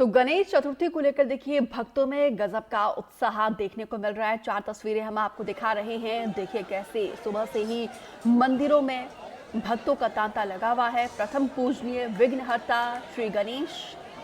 तो गणेश चतुर्थी को लेकर देखिए भक्तों में गजब का उत्साह देखने को मिल रहा है। 4 तस्वीरें हम आपको दिखा रहे हैं। देखिए कैसे सुबह से ही मंदिरों में भक्तों का तांता लगा हुआ है। प्रथम पूजनीय विघ्नहर्ता श्री गणेश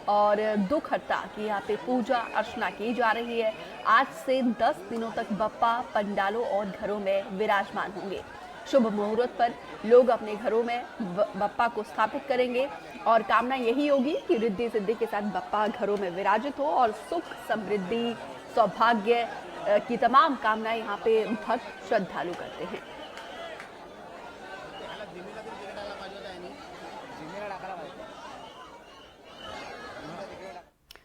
और दुखहर्ता की यहाँ पे पूजा अर्चना की जा रही है। आज से 10 दिनों तक बप्पा पंडालों और घरों में विराजमान होंगे। शुभ मुहूर्त पर लोग अपने घरों में बप्पा को स्थापित करेंगे और कामना यही होगी कि रिद्धि सिद्धि के साथ बप्पा घरों में विराजित हो और सुख समृद्धि सौभाग्य की तमाम कामनाएं यहाँ पे भक्त श्रद्धालु करते हैं।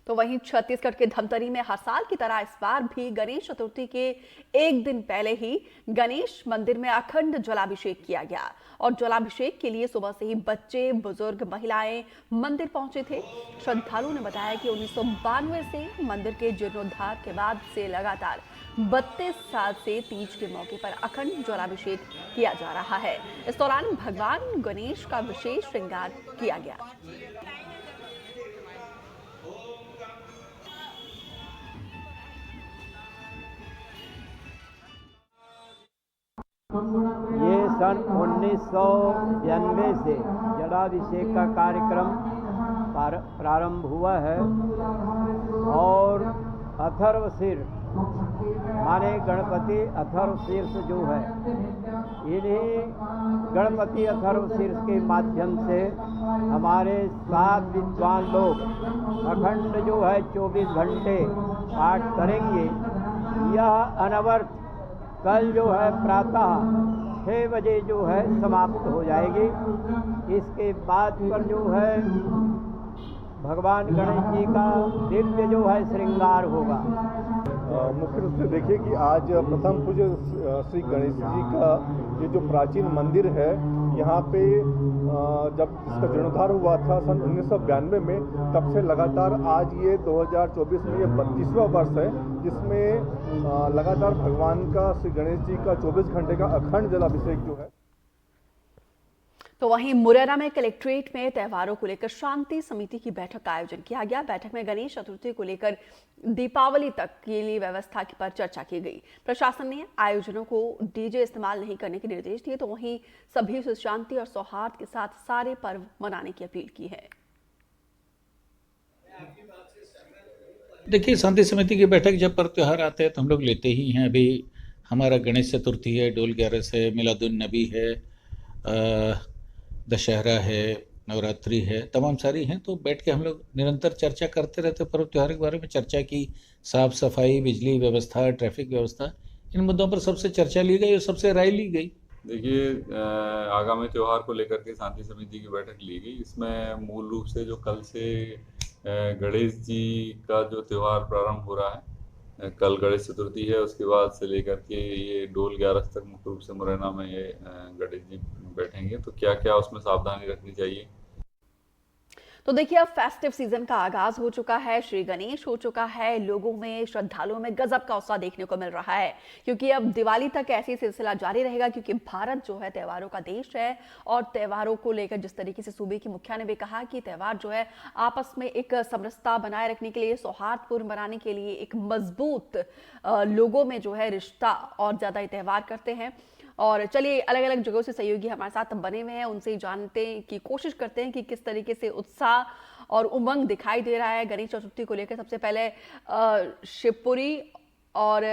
तो वहीं छत्तीसगढ़ के धमतरी में हर साल की तरह इस बार भी गणेश चतुर्थी के एक दिन पहले ही गणेश मंदिर में अखंड जलाभिषेक किया गया और जलाभिषेक के लिए सुबह से ही बच्चे, बुजुर्ग, महिलाएं मंदिर पहुंचे थे। श्रद्धालुओं ने बताया कि 1992 से मंदिर के जीर्णोद्धार के बाद से लगातार 32 साल से तीज के मौके पर अखंड जलाभिषेक किया जा रहा है। इस दौरान भगवान गणेश का विशेष श्रृंगार किया गया। ये सन 1992 से जलाभिषेक का कार्यक्रम प्रारंभ हुआ है और अथर्वशीर माने गणपति अथर्वशीर्ष जो है, इन्हीं गणपति अथर्वशीर्ष के माध्यम से हमारे 7 विद्वान लोग अखंड जो है 24 घंटे पाठ करेंगे। यह अनवरत कल जो है प्रातः 6 बजे जो है समाप्त हो जाएगी। इसके बाद पर जो है भगवान गणेश जी का दिव्य जो है श्रृंगार होगा। मुख्य रूप से देखिए कि आज प्रथम पूज्य श्री गणेश जी का ये जो प्राचीन मंदिर है, यहाँ पे जब इसका जीर्णोद्धार हुआ था सन 1992 में, तब से लगातार आज ये 2024 में ये 32वां वर्ष है, जिसमें लगातार भगवान का श्री गणेश जी का 24 घंटे का अखंड जलाभिषेक जो है। तो वहीं मुरैना में कलेक्ट्रेट में त्योहारों को लेकर शांति समिति की बैठक का आयोजन किया गया। बैठक में गणेश चतुर्थी को लेकर दीपावली तक के लिए व्यवस्था पर चर्चा की गई। प्रशासन ने आयोजनों को डीजे इस्तेमाल नहीं करने के निर्देश दिए, तो वहीं सभी से शांति और सौहार्द के साथ सारे पर्व मनाने की अपील की है। देखिए, शांति समिति की बैठक जब पर्व त्योहार आते हैं तो हम लोग लेते ही हैं। अभी हमारा गणेश चतुर्थी है, डोल 11 है, मिलादुन नबी है, दशहरा है, नवरात्रि है, तमाम सारी हैं। तो बैठ के हम लोग निरंतर चर्चा करते रहते, पर्व त्योहार के बारे में चर्चा की। साफ सफाई, बिजली व्यवस्था, ट्रैफिक व्यवस्था, इन मुद्दों पर सबसे चर्चा ली गई और सबसे राय ली गई। देखिए, आगामी त्यौहार को लेकर के शांति समिति की बैठक ली गई। इसमें मूल रूप से जो कल से गणेश जी का जो त्यौहार प्रारंभ हो रहा है, कल गणेश चतुर्थी है, उसके बाद से लेकर के ये डोल 11 तक मुख्य रूप से मुरैना में ये गणेश जी बैठेंगे। तो क्या क्या उसमें सावधानी रखनी चाहिए। तो देखिए, अब फेस्टिव सीजन का आगाज हो चुका है, श्री गणेश हो चुका है। लोगों में, श्रद्धालुओं में गजब का उत्साह देखने को मिल रहा है, क्योंकि अब दिवाली तक ऐसी सिलसिला जारी रहेगा, क्योंकि भारत जो है त्योहारों का देश है। और त्योहारों को लेकर जिस तरीके से सूबे की मुखिया ने भी कहा कि त्योहार जो है आपस में एक समरसता बनाए रखने के लिए, सौहार्दपूर्ण बनाने के लिए, एक मजबूत लोगों में जो है रिश्ता और ज्यादा ये त्योहार करते हैं। और चलिए, अलग अलग जगहों से सहयोगी हमारे साथ बने हुए हैं, उनसे जानते की कोशिश करते हैं कि किस तरीके से उत्साह और उमंग दिखाई दे रहा है गणेश चतुर्थी को लेकर। सबसे पहले शिवपुरी और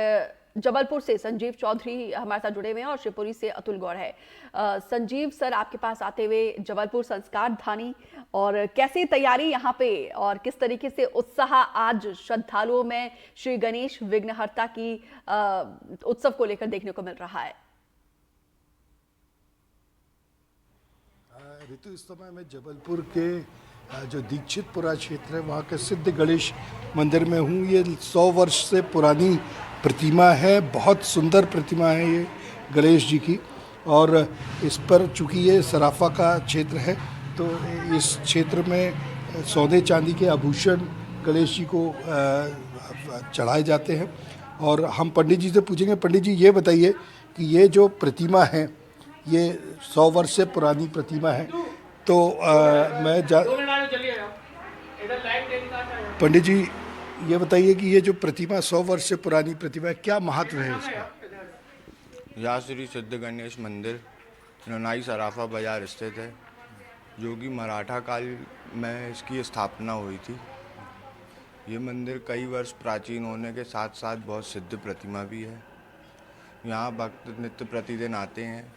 जबलपुर से संजीव चौधरी हमारे साथ जुड़े हुए हैं और शिवपुरी से अतुल गौड़ है। संजीव सर, आपके पास आते हुए जबलपुर संस्कार धानी, और कैसी तैयारी यहाँ पे और किस तरीके से उत्साह आज श्रद्धालुओं में श्री गणेश विघ्नहर्ता की उत्सव को लेकर देखने को मिल रहा है। ऋतु, इस समय मैं जबलपुर के जो दीक्षितपुरा क्षेत्र है वहाँ के सिद्ध गणेश मंदिर में हूँ। ये 100 वर्ष से पुरानी प्रतिमा है, बहुत सुंदर प्रतिमा है ये गणेश जी की। और इस पर चूँकि ये सराफा का क्षेत्र है, तो इस क्षेत्र में सोने चांदी के आभूषण गणेश जी को चढ़ाए जाते हैं। और हम पंडित जी से पूछेंगे, पंडित जी ये बताइए कि ये जो प्रतिमा है, ये 100 वर्ष से पुरानी प्रतिमा है, तो पंडित जी, ये बताइए कि ये जो प्रतिमा 100 वर्ष से पुरानी प्रतिमा है, क्या महत्व है इसका? यह श्री सिद्ध गणेश मंदिर ननाई सराफा बाजार स्थित है, जो कि मराठा काल में इसकी स्थापना हुई थी। ये मंदिर कई वर्ष प्राचीन होने के साथ साथ बहुत सिद्ध प्रतिमा भी है। यहाँ भक्त नित्य प्रतिदिन आते हैं,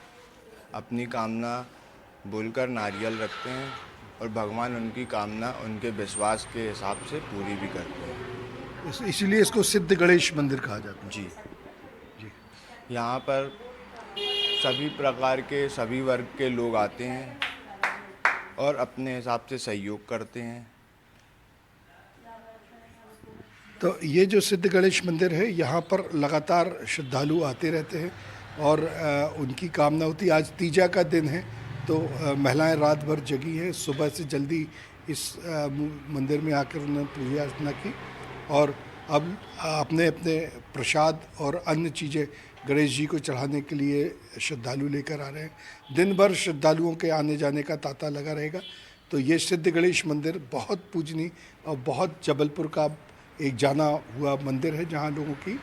अपनी कामना बोलकर नारियल रखते हैं और भगवान उनकी कामना उनके विश्वास के हिसाब से पूरी भी करते हैं। इसीलिए इसको सिद्ध गणेश मंदिर कहा जाता है। जी यहाँ पर सभी प्रकार के सभी वर्ग के लोग आते हैं और अपने हिसाब से सहयोग करते हैं। तो ये जो सिद्ध गणेश मंदिर है, यहाँ पर लगातार श्रद्धालु आते रहते हैं और उनकी कामना होती है। आज तीजा का दिन है, तो महिलाएं रात भर जगी हैं, सुबह से जल्दी इस मंदिर में आकर उन्होंने पूजा अर्चना की और अब अपने अपने प्रसाद और अन्य चीज़ें गणेश जी को चढ़ाने के लिए श्रद्धालु लेकर आ रहे हैं। दिन भर श्रद्धालुओं के आने जाने का तांता लगा रहेगा। तो ये सिद्ध गणेश मंदिर बहुत पूजनीय और बहुत जबलपुर का एक जाना हुआ मंदिर है, जहाँ लोगों की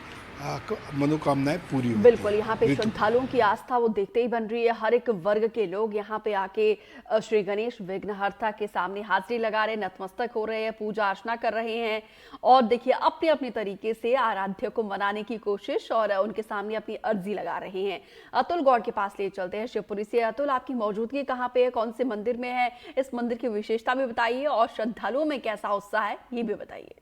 मनोकामनाएं पूरी होती हैं। बिल्कुल, यहाँ पे श्रद्धालुओं की आस्था वो देखते ही बन रही है। हर एक वर्ग के लोग यहाँ पे आके श्री गणेश विघ्नहर्ता के सामने हाजिरी लगा रहे हैं, नतमस्तक हो रहे हैं, पूजा अर्चना कर रहे हैं और देखिए अपने अपने तरीके से आराध्य को मनाने की कोशिश और उनके सामने अपनी अर्जी लगा रहे हैं। अतुल गौड़ के पास ले चलते हैं शिवपुरी से। अतुल, आपकी मौजूदगी कहाँ पे है, कौन से मंदिर में है, इस मंदिर की विशेषता भी बताइए और श्रद्धालुओं में कैसा उत्साह है ये भी बताइए।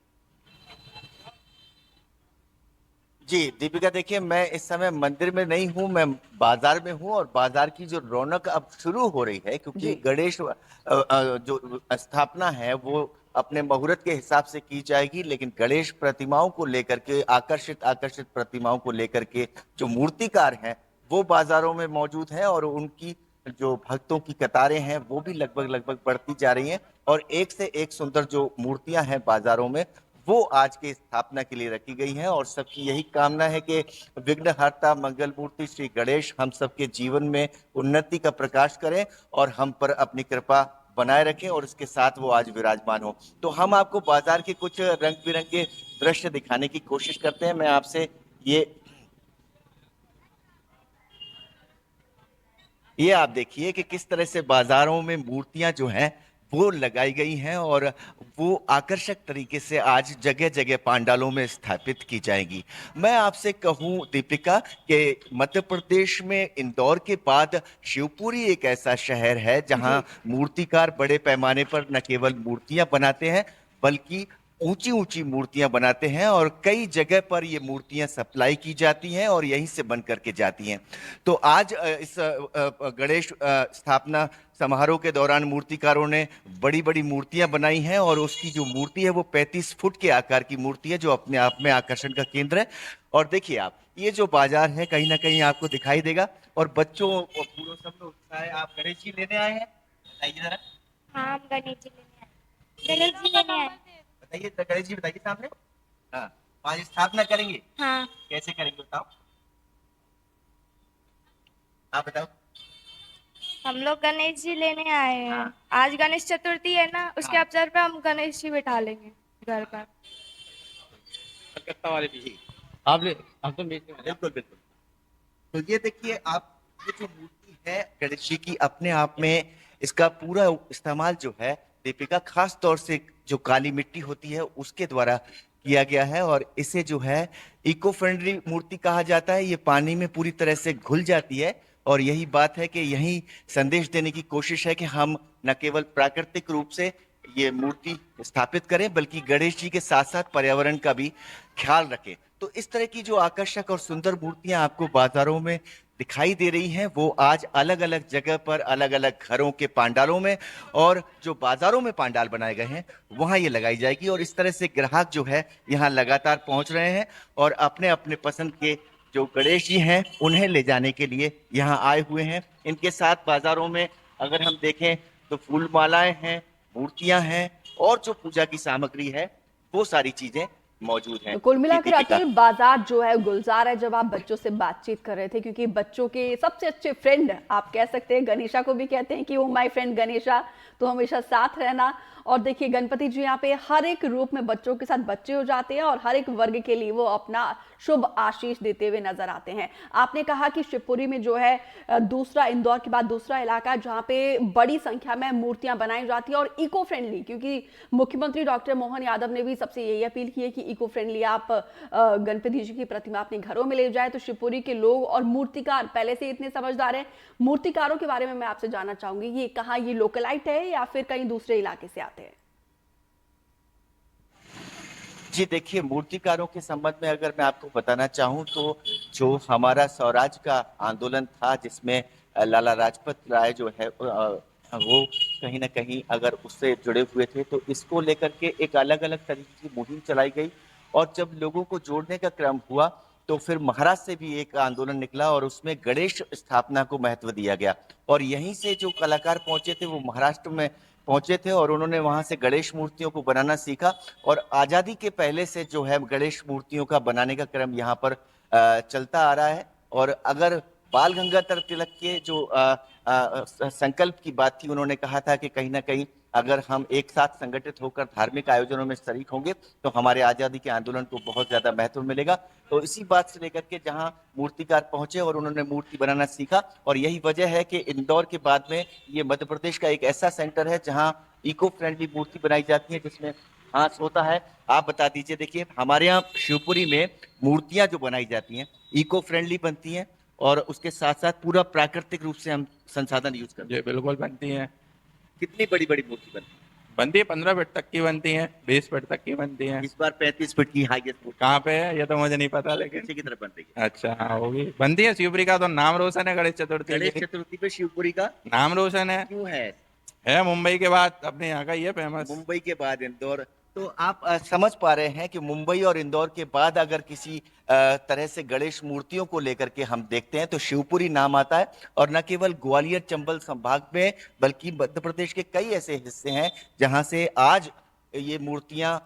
जी दीपिका, देखिए मैं इस समय मंदिर में नहीं हूँ, मैं बाजार में हूँ और बाजार की जो रौनक अब शुरू हो रही है, क्योंकि गणेश जो स्थापना है वो अपने मुहूर्त के हिसाब से की जाएगी, लेकिन गणेश प्रतिमाओं को लेकर के आकर्षित प्रतिमाओं को लेकर के जो मूर्तिकार हैं वो बाजारों में मौजूद हैं और उनकी जो भक्तों की कतारें हैं वो भी लगभग बढ़ती जा रही हैं और एक से एक सुंदर जो मूर्तियां हैं बाजारों में वो आज के स्थापना के लिए रखी गई हैं और सबकी यही कामना है कि विघ्नहर्ता मंगल मूर्ति श्री गणेश हम सबके जीवन में उन्नति का प्रकाश करें और हम पर अपनी कृपा बनाए रखें और इसके साथ वो आज विराजमान हो। तो हम आपको बाजार के कुछ रंग बिरंगे दृश्य दिखाने की कोशिश करते हैं। मैं आपसे ये आप देखिए कि किस तरह से बाजारों में मूर्तियां जो हैं वो लगाई गई हैं और वो आकर्षक तरीके से आज जगह जगह पंडालों में स्थापित की जाएंगी। मैं आपसे कहूं दीपिका कि मध्य प्रदेश में इंदौर के बाद शिवपुरी एक ऐसा शहर है जहां मूर्तिकार बड़े पैमाने पर न केवल मूर्तियां बनाते हैं बल्कि ऊंची ऊंची मूर्तियां बनाते हैं और कई जगह पर ये मूर्तियां सप्लाई की जाती हैं और यहीं से बन करके जाती हैं। तो आज इस गणेश स्थापना समारोह के दौरान मूर्तिकारों ने बड़ी बड़ी मूर्तियां बनाई हैं और उसकी जो मूर्ति है वो 35 फुट के आकार की मूर्ति है जो अपने आप में आकर्षण का केंद्र है। और देखिए आप, ये जो बाजार है कहीं ना कहीं आपको दिखाई देगा और बच्चों और पूरा सब लोग उत्साह है। आप गणेश जी लेने आए हैं, बताइए जरा। हाँ, हम गणेश जी लेने आए। गणेश जी लेने आए। बताइए, गणेश जी बताइए सामने। हाँ, आज स्थापना करेंगे। हाँ। कैसे करेंगे बताओ, आप बताओ। हम लोग गणेश जी लेने आए हैं। हाँ। आज गणेश चतुर्थी है ना, उसके अवसर पे हम गणेश जी बिठा लेंगे घर पर। कलकत्ता वाले भी आप ले, हम तो बिल्कुल बिल्कुल। तो ये देखिए आप, ये जो मूर्ति है गणेश जी की अपने आप में इसका पूरा इस्तेमाल जो है दीपिका खास तौर से जो काली मिट्टी होती है उसके द्वारा किया गया है और इसे जो है इको फ्रेंडली मूर्ति कहा जाता है। ये पानी में पूरी तरह से घुल जाती है और यही बात है कि यही संदेश देने की कोशिश है कि हम न केवल प्राकृतिक रूप से ये मूर्ति स्थापित करें बल्कि गणेश जी के साथ साथ पर्यावरण का भी ख्याल रखें। तो इस तरह की जो आकर्षक और सुंदर मूर्तियां आपको बाजारों में दिखाई दे रही हैं वो आज अलग अलग जगह पर अलग अलग घरों के पंडालों में और जो बाजारों में पंडाल बनाए गए हैं वहां ये लगाई जाएगी और इस तरह से ग्राहक जो है यहाँ लगातार पहुंच रहे हैं और अपने अपने पसंद के जो गणेश जी हैं उन्हें ले जाने के लिए यहाँ आए हुए हैं। इनके साथ बाजारों में अगर हम देखें तो फूल मालाएं हैं, मूर्तियां हैं और जो पूजा की सामग्री है वो सारी चीजें मौजूद हैं। तो कुल मिलाकर अतुल, बाजार जो है गुलजार है। जब आप बच्चों से बातचीत कर रहे थे, क्योंकि बच्चों के सबसे अच्छे फ्रेंड आप कह सकते हैं, गणेशा को भी कहते हैं कि वो माय फ्रेंड गणेशा, तो हमेशा साथ रहना और देखिए गणपति जी यहाँ पे हर एक रूप में बच्चों के साथ बच्चे हो जाते हैं और हर एक वर्ग के लिए वो अपना शुभ आशीष देते हुए नजर आते हैं। आपने कहा कि शिवपुरी में जो है दूसरा, इंदौर के बाद दूसरा इलाका जहाँ पे बड़ी संख्या में मूर्तियां बनाई जाती है और इको फ्रेंडली, क्योंकि मुख्यमंत्री डॉक्टर मोहन यादव ने भी सबसे यही अपील की है कि इको फ्रेंडली आप गणपति जी की प्रतिमा अपने घरों में ले जाए। तो शिवपुरी के लोग और मूर्तिकार पहले से इतने समझदार हैं। मूर्तिकारों के बारे में मैं आपसे जानना चाहूंगी, ये कहाँ, ये लोकलाइट है या फिर कहीं दूसरे इलाके से आते हैं? जी देखिए, मूर्तिकारों के संबंध में अगर मैं आपको बताना चाहूं तो जो हमारा स्वराज का आंदोलन था जिसमें लाला लाजपत राय जो है वो कहीं ना कहीं अगर उससे जुड़े हुए थे, तो इसको लेकर के एक अलग अलग तरीके की मुहिम चलाई गई और जब लोगों को जोड़ने का क्रम हुआ तो फिर महाराष्ट्र से भी एक आंदोलन निकला और उसमें गणेश स्थापना को महत्व दिया गया और यहीं से जो कलाकार पहुंचे थे वो महाराष्ट्र में पहुंचे थे और उन्होंने वहां से गणेश मूर्तियों को बनाना सीखा और आज़ादी के पहले से जो है गणेश मूर्तियों का बनाने का क्रम यहाँ पर चलता आ रहा है। और अगर बाल गंगाधर तिलक के जो संकल्प की बात थी, उन्होंने कहा था कि कहीं ना कहीं अगर हम एक साथ संगठित होकर धार्मिक आयोजनों में शरीक होंगे तो हमारे आज़ादी के आंदोलन को बहुत ज़्यादा महत्व मिलेगा। तो इसी बात से लेकर के जहां मूर्तिकार पहुंचे और उन्होंने मूर्ति बनाना सीखा और यही वजह है कि इंदौर के बाद में ये मध्य प्रदेश का एक ऐसा सेंटर है जहां इको फ्रेंडली मूर्ति बनाई जाती है जिसमें हाथ होता है। आप बता दीजिए, देखिए हमारे यहाँ शिवपुरी में मूर्तियां जो बनाई जाती हैं इको फ्रेंडली बनती हैं और उसके साथ साथ पूरा प्राकृतिक रूप से हम संसाधन यूज करते हैं। जी बिल्कुल बनती हैं। कितनी बड़ी बड़ी मूर्ति बनती है? 15 फीट तक की बनती हैं, 20 फीट तक की बनती हैं। इस बार 35 फीट की हाईएस्ट मूर्ति कहाँ पे है ये तो मुझे नहीं पता, लेकिन पीछे की तरफ बन रही है। अच्छा हाँ होगी, बनती है। शिवपुरी का तो नाम रोशन है गणेश चतुर्थी। गणेश चतुर्थी पे शिवपुरी का नाम रोशन है। क्यों है? मुंबई के बाद अपने यहाँ का ये फेमस। मुंबई के बाद इंदौर। तो आप समझ पा रहे हैं कि मुंबई और इंदौर के बाद अगर किसी तरह से गणेश मूर्तियों को लेकर के हम देखते हैं तो शिवपुरी नाम आता है और न केवल ग्वालियर चंबल संभाग में बल्कि मध्य प्रदेश के कई ऐसे हिस्से हैं जहां से आज ये मूर्तियां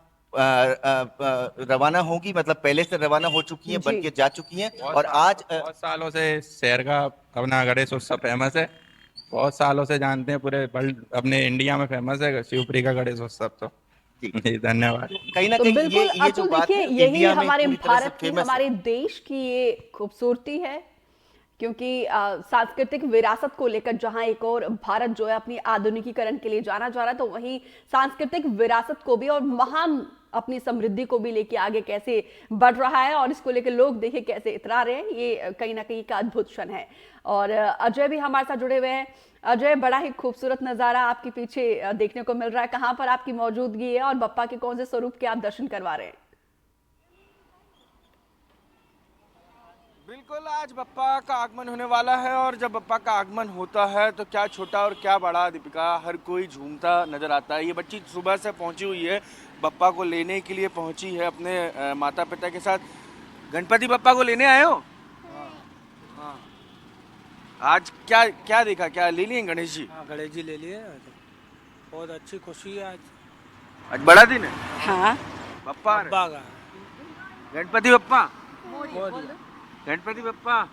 रवाना होंगी, मतलब पहले से रवाना हो चुकी हैं, बन के जा चुकी हैं। और आज बहुत सालों से शहर का अपना गणेश उत्सव फेमस है, बहुत सालों से जानते हैं, पूरे वर्ल्ड अपने इंडिया में फेमस है शिवपुरी का गणेश उत्सव। तो जी धन्यवाद। कहीं ना तो कहीं बिल्कुल ये जो बात देखिए, है यही इंडिया में हमारे पूरी तरह से भारत की, फेमस है। हमारे देश की ये खूबसूरती है, क्योंकि सांस्कृतिक विरासत को लेकर जहां एक और भारत जो है अपनी आधुनिकीकरण के लिए जाना जा रहा है, तो वहीं सांस्कृतिक विरासत को भी और महान अपनी समृद्धि को भी लेके आगे कैसे बढ़ रहा है और इसको लेकर लोग देखिए कैसे इतरा रहे हैं, ये कहीं ना कहीं का अद्भुत क्षण है। और अजय भी हमारे साथ जुड़े हुए हैं। अजय, बड़ा ही खूबसूरत नज़ारा आपके पीछे देखने को मिल रहा है, कहाँ पर आपकी मौजूदगी है और बप्पा के कौन से स्वरूप के आप दर्शन करवा रहे हैं? बिल्कुल, आज बप्पा का आगमन होने वाला है और जब बप्पा का आगमन होता है तो क्या छोटा और क्या बड़ा, दीपिका, हर कोई झूमता नजर आता है। ये बच्ची सुबह से पहुंची हुई है, बप्पा को लेने के लिए पहुंची है अपने माता पिता के साथ। गणपति बप्पा को लेने आए हो? हाँ। आज क्या क्या देखा, क्या ले लिए गणेश जी? हाँ, गणेश जी ले लिए। बहुत अच्छी खुशी है आज बड़ा दिन है। हाँ, बप्पा का गणपति बप्पा, गणपति बप्पा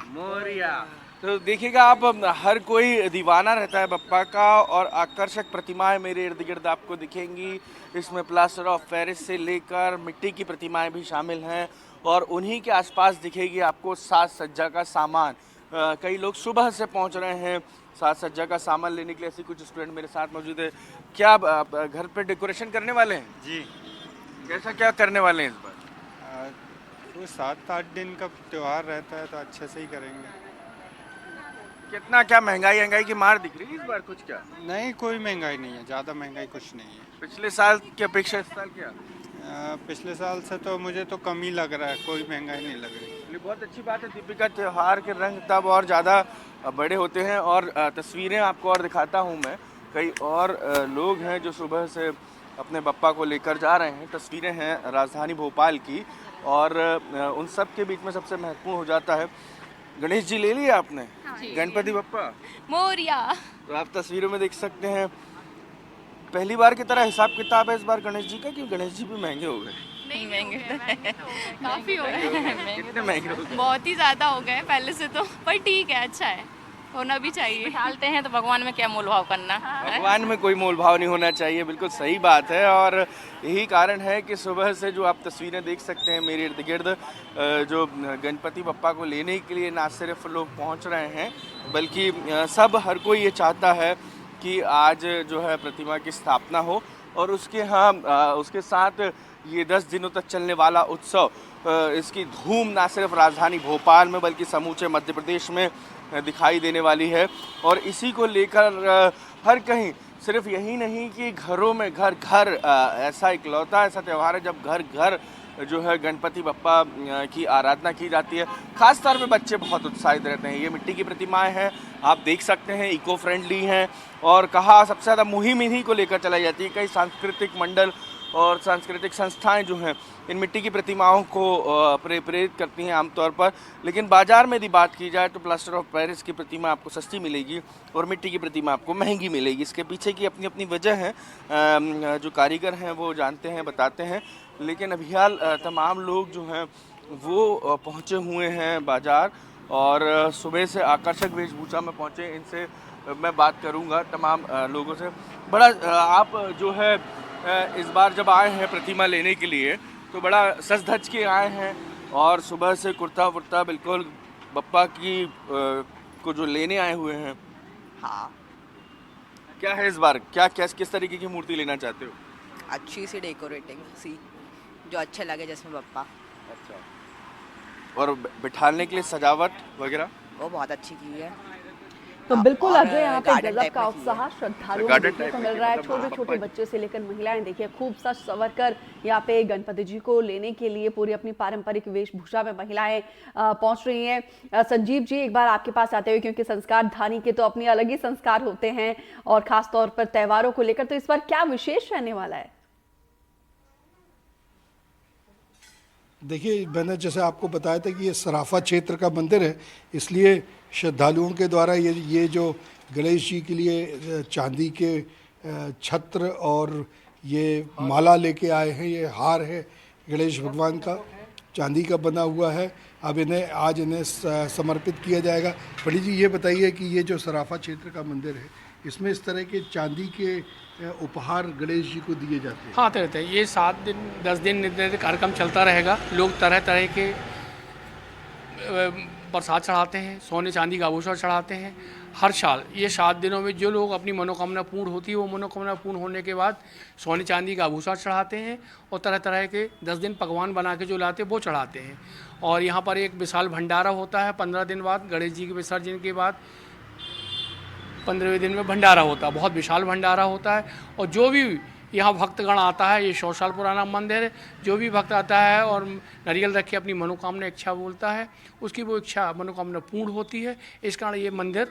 मोरिया। तो देखिएगा आप, हर कोई दीवाना रहता है बप्पा का और आकर्षक प्रतिमाएं मेरे इर्द गिर्द आपको दिखेंगी। इसमें प्लास्टर ऑफ पेरिस से लेकर मिट्टी की प्रतिमाएं भी शामिल हैं और उन्हीं के आसपास दिखेगी आपको साज सज्जा का सामान। कई लोग सुबह से पहुंच रहे हैं साज सज्जा का सामान लेने के लिए। ऐसे कुछ स्टूडेंट मेरे साथ मौजूद है। क्या आप घर पे डेकोरेशन करने वाले हैं? जी। कैसा क्या करने वाले हैं इस बार? तो 7-8 दिन का त्यौहार रहता है तो अच्छे से ही करेंगे। कितना क्या महंगाई की मार दिख रही है इस बार? कुछ क्या नहीं, कोई महंगाई नहीं है, ज़्यादा महंगाई कुछ नहीं है। पिछले साल की अपेक्षा इस साल क्या? पिछले साल से तो मुझे तो कम ही लग रहा है, कोई महंगाई नहीं लग रही। बहुत अच्छी बात है दीपिका, त्यौहार के रंग तब और ज़्यादा बड़े होते हैं। और तस्वीरें आपको और दिखाता हूँ मैं, कई और लोग हैं जो सुबह से अपने बप्पा को लेकर जा रहे हैं। तस्वीरें हैं राजधानी भोपाल की और उन सब के बीच में सबसे महत्वपूर्ण हो जाता है, गणेश जी ले लिए आपने? गणपति बप्पा मोरिया। तो आप तस्वीरों में देख सकते हैं, पहली बार की तरह हिसाब किताब है इस बार गणेश जी का, कि गणेश जी भी महंगे हो गए? नहीं महंगे काफी हो गए। कितने महंगे हो गए? बहुत ही ज्यादा हो गए पहले से तो, पर ठीक है, अच्छा है। होना भी चाहिए। डालते हैं तो भगवान में क्या मोल भाव करना। भगवान में कोई मोल भाव नहीं होना चाहिए, बिल्कुल सही बात है। और यही कारण है कि सुबह से जो आप तस्वीरें देख सकते हैं मेरे इर्द गिर्द, जो गणपति बप्पा को लेने के लिए ना सिर्फ लोग पहुंच रहे हैं, बल्कि सब हर कोई ये चाहता है कि आज जो है प्रतिमा की स्थापना हो और उसके साथ ये 10 दिनों तक चलने वाला उत्सव, इसकी धूम ना सिर्फ राजधानी भोपाल में बल्कि समूचे मध्य प्रदेश में दिखाई देने वाली है। और इसी को लेकर हर कहीं सिर्फ यही नहीं कि घरों में घर घर ऐसा इकलौता ऐसा त्यौहार है जब घर घर जो है गणपति बप्पा की आराधना की जाती है। खास तौर पे बच्चे बहुत उत्साहित रहते हैं। ये मिट्टी की प्रतिमाएं हैं, आप देख सकते हैं, इको फ्रेंडली हैं। और कहा सबसे ज़्यादा मुहिम इन्हीं को लेकर चलाई जाती है। कई सांस्कृतिक मंडल और सांस्कृतिक संस्थाएं जो हैं इन मिट्टी की प्रतिमाओं को प्रेरित करती हैं आमतौर पर। लेकिन बाज़ार में यदि बात की जाए तो प्लास्टर ऑफ पेरिस की प्रतिमा आपको सस्ती मिलेगी और मिट्टी की प्रतिमा आपको महंगी मिलेगी। इसके पीछे की अपनी अपनी वजह है, जो कारीगर हैं वो जानते हैं, बताते हैं। लेकिन अभियाल तमाम लोग जो हैं वो पहुँचे हुए हैं बाज़ार और सुबह से आकर्षक वेशभूषा में पहुँचे। इनसे मैं बात करूँगा तमाम लोगों से। बड़ा आप जो है इस बार जब आए हैं प्रतिमा लेने के लिए तो बड़ा सज धज के आए हैं और सुबह से कुर्ता वुर्ता बिल्कुल बप्पा की को जो लेने आए हुए हैं। हाँ, क्या है इस बार, क्या किस तरीके की मूर्ति लेना चाहते हो? अच्छी सी डेकोरेटिंग सी, जो अच्छा लगे जिसमें बप्पा। अच्छा। और बिठाने के लिए सजावट वगैरह वो बहुत अच्छी की है। तो बिल्कुल अजय, यहाँ पे गार्डन गजब टाइप का में की है। उत्साह श्रद्धालुओं में देखने को मिल रहा है। छोटे छोटे बच्चे से लेकर महिलाएं देखिए खूब सज संवर कर यहाँ पे गणपति जी को लेने के लिए पूरी अपनी पारंपरिक वेशभूषा में महिलाएं पहुंच रही हैं। संजीव जी, एक बार आपके पास आते हुए, क्योंकि संस्कार धानी के तो अपने अलग ही संस्कार होते हैं और खास तौर पर त्योहारों को लेकर, तो इस बार क्या विशेष रहने वाला है? देखिए, मैंने जैसे आपको बताया था कि ये सराफा क्षेत्र का मंदिर है, इसलिए श्रद्धालुओं के द्वारा ये जो गणेश जी के लिए चांदी के छत्र और ये माला लेके आए हैं, ये हार है गणेश भगवान का, चांदी का बना हुआ है। अब आज इन्हें समर्पित किया जाएगा। पंडित जी, ये बताइए कि ये जो सराफा क्षेत्र का मंदिर है, इसमें इस तरह के चांदी के उपहार गणेश जी को दिए जाते हैं? हाँ, रहते हैं। ये 7 दिन 10 दिन निर्धारित कार्यक्रम चलता रहेगा। लोग तरह तरह के प्रसाद चढ़ाते हैं, सोने चांदी का आभूषण चढ़ाते हैं। हर साल ये 7 दिनों में जो लोग अपनी मनोकामना पूर्ण होती है, वो मनोकामना पूर्ण होने के बाद सोने चांदी का आभूषण चढ़ाते हैं और तरह तरह के 10 दिन पकवान बना के जो लाते हैं वो चढ़ाते हैं। और यहाँ पर एक विशाल भंडारा होता है 15 दिन बाद, गणेश जी के विसर्जन के बाद 15वें दिन में भंडारा होता है। बहुत विशाल भंडारा होता है और जो भी यहाँ भक्तगण आता है, ये 100 साल पुराना मंदिर है, जो भी भक्त आता है और नारियल रख के अपनी मनोकामना इच्छा बोलता है, उसकी वो इच्छा मनोकामना पूर्ण होती है। इस कारण ये मंदिर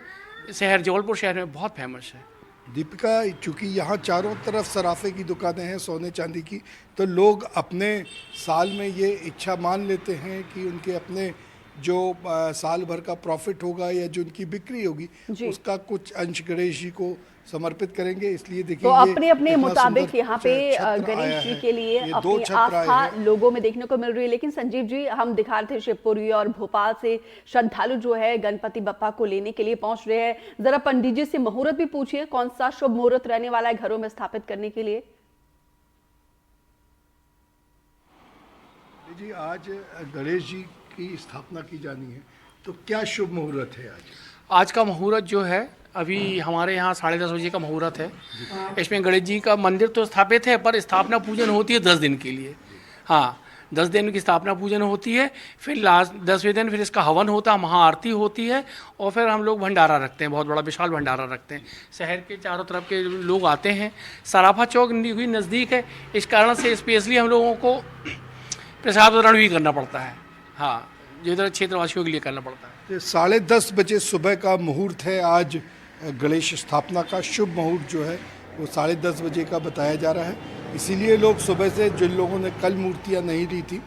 जबलपुर शहर में बहुत फेमस है। दीपिका, चूँकि यहाँ चारों तरफ सराफे की दुकानें हैं सोने चांदी की, तो लोग अपने साल में ये इच्छा मान लेते हैं कि उनके अपने जो साल भर का प्रॉफिट होगा या जो उनकी बिक्री होगी उसका कुछ अंश गणेश जी को समर्पित करेंगे। इसलिए देखिए, तो अपने अपने मुताबिक यहाँ पे गणेश जी के लिए अपनी आस्था लोगों में देखने को मिल रही है। लेकिन संजीव जी, हम दिखा रहे थे शिवपुरी और भोपाल से श्रद्धालु जो है गणपति बप्पा को लेने के लिए पहुंच रहे हैं। जरा पंडित जी से मुहूर्त भी पूछिए, कौन सा शुभ मुहूर्त रहने वाला है घरों में स्थापित करने के लिए? जी, आज गणेश जी की स्थापना की जानी है, तो क्या शुभ मुहूर्त है आज का मुहूर्त जो है अभी हमारे यहाँ 10:30 बजे का मुहूर्त है। इसमें गणेश जी का मंदिर तो स्थापित है, पर स्थापना पूजन होती है 10 दिन के लिए। हाँ, 10 दिन की स्थापना पूजन होती है, फिर लास्ट 10वें दिन फिर इसका हवन होता है, महाआरती होती है और फिर हम लोग भंडारा रखते हैं, बहुत बड़ा विशाल भंडारा रखते हैं। शहर के चारों तरफ के लोग आते हैं। सराफा चौक हुई नज़दीक है, इस कारण से स्पेशली हम लोगों को प्रसाद वितरण भी करना पड़ता है। हाँ, जो इधर क्षेत्रवासियों के लिए करना पड़ता है। 10:30 बजे सुबह का मुहूर्त है। आज गणेश स्थापना का शुभ मुहूर्त जो है वो 10:30 बजे का बताया जा रहा है। इसीलिए लोग सुबह से, जिन लोगों ने कल मूर्तियां नहीं ली थी,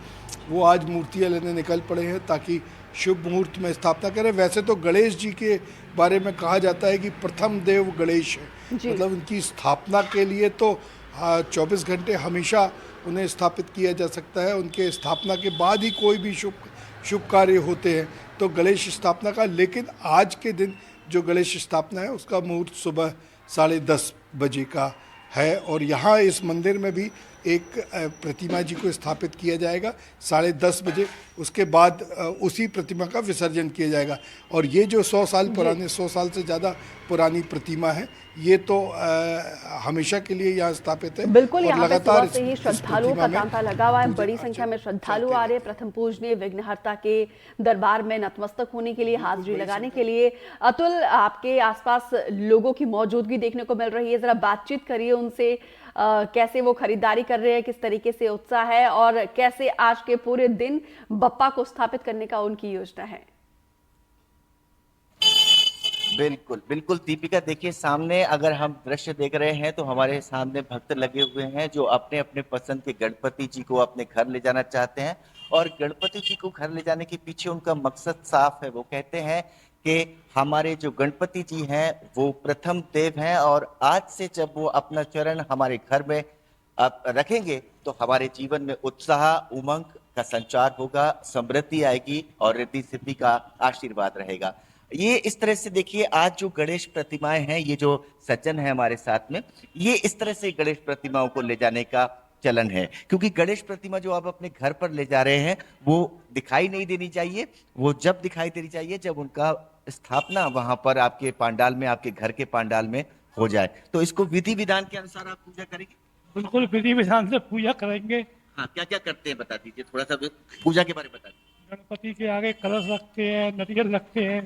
वो आज मूर्तियां लेने निकल पड़े हैं ताकि शुभ मुहूर्त में स्थापना करें। वैसे तो गणेश जी के बारे में कहा जाता है कि प्रथम देव गणेश है, मतलब उनकी स्थापना के लिए तो 24 घंटे हमेशा उन्हें स्थापित किया जा सकता है। उनके स्थापना के बाद ही कोई भी शुभ कार्य होते हैं, तो गणेश स्थापना का। लेकिन आज के दिन जो गणेश स्थापना है उसका मुहूर्त सुबह 10:30 बजे का है और यहाँ इस मंदिर में भी एक प्रतिमा जी को स्थापित किया जाएगा 10:30 बजे। उसके बाद उसी प्रतिमा का विसर्जन किया जाएगा और ये जो 100 साल पुराने 100 साल से ज़्यादा पुरानी प्रतिमा है ये तो हमेशा के लिए यहाँ स्थापित है। बिल्कुल, और यहाँ पे लगातार सुबह से ही श्रद्धालुओं का तांता लगा हुआ है। बड़ी संख्या में श्रद्धालु आ रहे हैं प्रथम पूजनीय विघ्नहर्ता के दरबार में नतमस्तक होने के लिए, हाजिरी लगाने के लिए। अतुल, आपके आसपास लोगों की मौजूदगी देखने को मिल रही है, जरा बातचीत करिए उनसे। कैसे वो खरीदारी कर रहे हैं, किस तरीके से उत्साह है और कैसे आज के पूरे दिन बप्पा को स्थापित करने का उनकी योजना है? बिल्कुल बिल्कुल दीपिका, देखिए सामने अगर हम दृश्य देख रहे हैं तो हमारे सामने भक्त लगे हुए हैं जो अपने अपने पसंद के गणपति जी को अपने घर ले जाना चाहते हैं और गणपति जी को घर ले जाने के पीछे उनका मकसद साफ है। वो कहते हैं कि हमारे जो गणपति जी हैं वो प्रथम देव हैं और आज से जब वो अपना चरण हमारे घर में रखेंगे तो हमारे जीवन में उत्साह उमंग का संचार होगा, समृद्धि आएगी और रिद्धि सिद्धि का आशीर्वाद रहेगा। ये इस तरह से देखिए आज जो गणेश प्रतिमाएं हैं, ये जो सज्जन है हमारे साथ में, ये इस तरह से गणेश प्रतिमाओं को ले जाने का चलन है क्योंकि गणेश प्रतिमा जो आप अपने घर पर ले जा रहे हैं वो दिखाई नहीं देनी चाहिए। वो जब दिखाई देनी चाहिए जब उनका स्थापना वहां पर आपके पंडाल में, आपके घर के पंडाल में हो जाए। तो इसको विधि विधान के अनुसार आप पूजा करेंगे? बिल्कुल विधि विधान से पूजा करेंगे। हाँ, क्या क्या करते हैं बता दीजिए, थोड़ा सा पूजा के बारे में बता दीजिए। गणपति के आगे कलश रखते हैं, नरियल रखते हैं,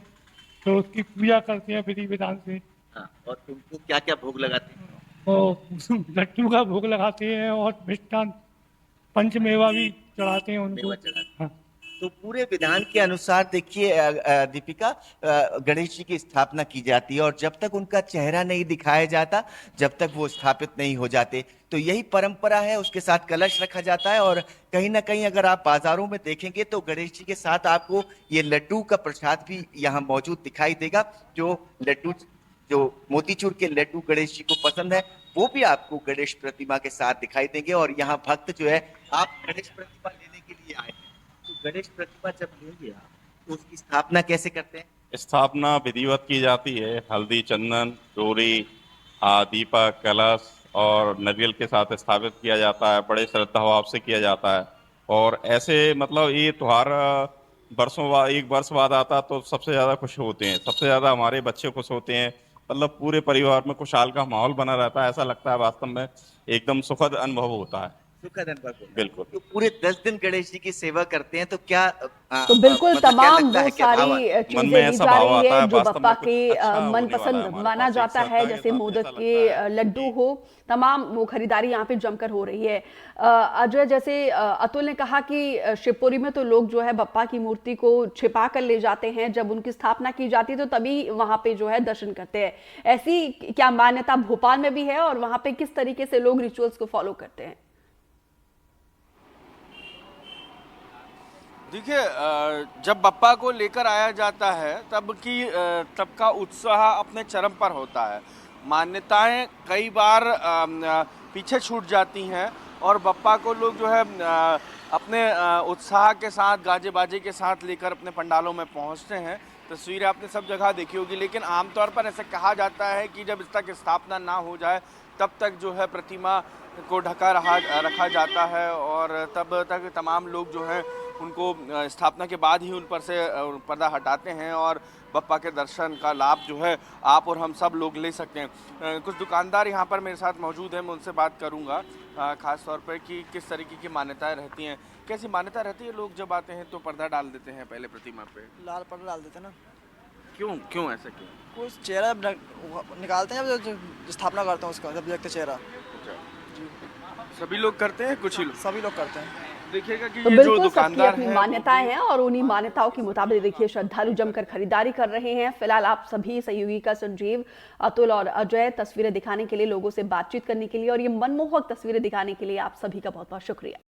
तो उसकी पूजा करते हैं विधि विधान से। हाँ, और तुमको क्या क्या भोग लगाते हैं? और लड्डू का भोग लगाते हैं और मिष्ठान पंचमेवा भी चढ़ाते हैं उनको। हाँ। तो पूरे विधान के अनुसार देखिए दीपिका, गणेश जी की स्थापना की जाती है और जब तक उनका चेहरा नहीं दिखाया जाता, जब तक वो स्थापित नहीं हो जाते, तो यही परंपरा है। उसके साथ कलश रखा जाता है और कहीं ना कहीं अगर आप बाजारों में देखेंगे तो गणेश जी के साथ आपको ये लड्डू का प्रसाद भी यहाँ मौजूद दिखाई देगा। जो मोतीचूर के लड्डू गणेश जी को पसंद है वो भी आपको गणेश प्रतिमा के साथ दिखाई देंगे। और यहाँ भक्त जो है, आप गणेश प्रतिमा लेने के लिए आए हैं, तो गणेश प्रतिमा जब लेंगे आप तो उसकी स्थापना कैसे करते हैं? स्थापना विधिवत की जाती है, हल्दी चंदन डोरी दीपक कलश और नारियल के साथ स्थापित किया जाता है। बड़े श्रद्धा भाव से किया जाता है और ऐसे मतलब ये त्योहार वर्षों बाद, एक वर्ष बाद आता तो सबसे ज़्यादा खुश होते हैं, सबसे ज़्यादा हमारे बच्चे खुश होते हैं। मतलब पूरे परिवार में खुशहाल का माहौल बना रहता है। ऐसा लगता है वास्तव में एकदम सुखद अनुभव होता है। सुखद अनुभव होता है। बिल्कुल। तो पूरे 10 दिन गणेश जी की सेवा करते हैं तो क्या तो बिल्कुल मतलब क्या तमाम लगता वो है, क्या भाव सारी आता है? चीजें दी जा रही है जो बप्पा के मनपसंद माना जाता है, जैसे मोदक के लड्डू हो, तमाम वो खरीदारी यहाँ पे जमकर हो रही है। अजय, जैसे अतुल ने कहा कि शिवपुरी में तो लोग जो है बप्पा की मूर्ति को छिपा कर ले जाते हैं, जब उनकी स्थापना की जाती है तो तभी वहां पे जो है दर्शन करते हैं। ऐसी क्या मान्यता भोपाल में भी है और वहां पे किस तरीके से लोग रिचुअल्स को फॉलो करते हैं? देखिए, जब बप्पा को लेकर आया जाता है तब का उत्साह अपने चरम पर होता है। मान्यताएं कई बार पीछे छूट जाती हैं और बप्पा को लोग जो है अपने उत्साह के साथ, गाजे बाजे के साथ लेकर अपने पंडालों में पहुंचते हैं। तस्वीरें आपने सब जगह देखी होगी, लेकिन आमतौर पर ऐसे कहा जाता है कि जब इस तक स्थापना ना हो जाए तब तक जो है प्रतिमा को ढका रखा जाता है और तब तक तमाम लोग जो हैं उनको स्थापना के बाद ही उन पर से पर्दा हटाते हैं और बप्पा के दर्शन का लाभ जो है आप और हम सब लोग ले सकते हैं। कुछ दुकानदार यहाँ पर मेरे साथ मौजूद हैं, मैं उनसे बात करूँगा ख़ास तौर पर कि किस तरीके की मान्यताएं रहती हैं। कैसी मान्यता रहती है? लोग जब आते हैं तो पर्दा डाल देते हैं पहले प्रतिमा पे, लाल पर्दा डाल देते हैं ना। क्यों ऐसा क्यों? कुछ चेहरा निकालते हैं जब स्थापना करते हैं उसका, जब देखते चेहरा। सभी लोग करते हैं? कुछ ही लोग? सभी लोग करते हैं। देखिएगा कि तो ये जो बिल्कुल सबकी दुकानदार अपनी हैं मान्यताएं हैं और उन्हीं मान्यताओं के मुताबिक देखिए श्रद्धालु जमकर खरीदारी कर रहे हैं। फिलहाल आप सभी सहयोगी का संजीव, अतुल और अजय तस्वीरें दिखाने के लिए, लोगों से बातचीत करने के लिए और ये मनमोहक तस्वीरें दिखाने के लिए आप सभी का बहुत बहुत शुक्रिया।